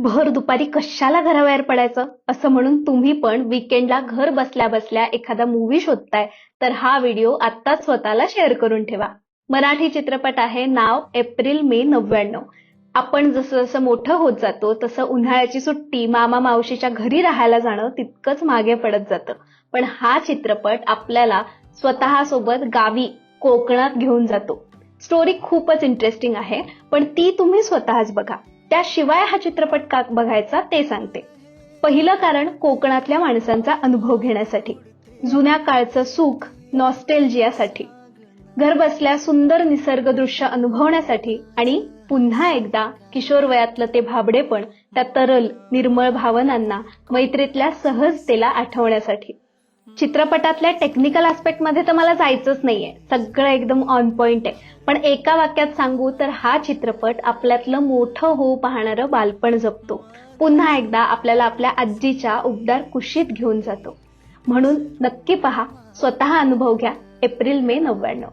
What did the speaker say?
भर दुपारी कशाला घराबाहेर पडायचं असं म्हणून तुम्ही पण विकेंडला घर बसल्या बसल्या एखादा मूवी शोधताय तर हा व्हिडिओ आत्ताच स्वतःला शेअर करून ठेवा. मराठी चित्रपट आहे, नाव एप्रिल मे 99. आपण जसं जसं मोठं होत जातो तसं उन्हाळ्याची सुट्टी, मामा मावशीच्या घरी राहायला जाणं तितकंच मागे पडत जातं. पण हा चित्रपट आपल्याला स्वतःसोबत गावी कोकणात घेऊन जातो. स्टोरी खूपच इंटरेस्टिंग आहे, पण ती तुम्ही स्वतःच बघा. त्याशिवाय हा चित्रपट का बघायचा ते सांगते. पहिलं कारण कोकणातल्या माणसांचा अनुभव घेण्यासाठी, जुन्या काळचं सुख नॉस्टेल्जियासाठी, घर बसल्या सुंदर निसर्ग दृश्य अनुभवण्यासाठी आणि पुन्हा एकदा किशोर वयातलं ते भाबडेपण, त्या तरल निर्मळ भावनांना, मैत्रीतल्या सहजतेला आठवण्यासाठी. चित्रपटातल्या टेक्निकल ऍस्पेक्ट मध्ये तर मला जायचंच नाहीये, सगळं एकदम ऑन पॉइंट आहे. पण एका वाक्यात सांगू तर हा चित्रपट आपल्यातलं मोठं होऊ पाहणारं बालपण जपतो. पुन्हा एकदा आपल्याला आपल्या आजीच्या उबदार कुशीत घेऊन जातो. म्हणून नक्की पहा, स्वतः अनुभव घ्या. April May 99.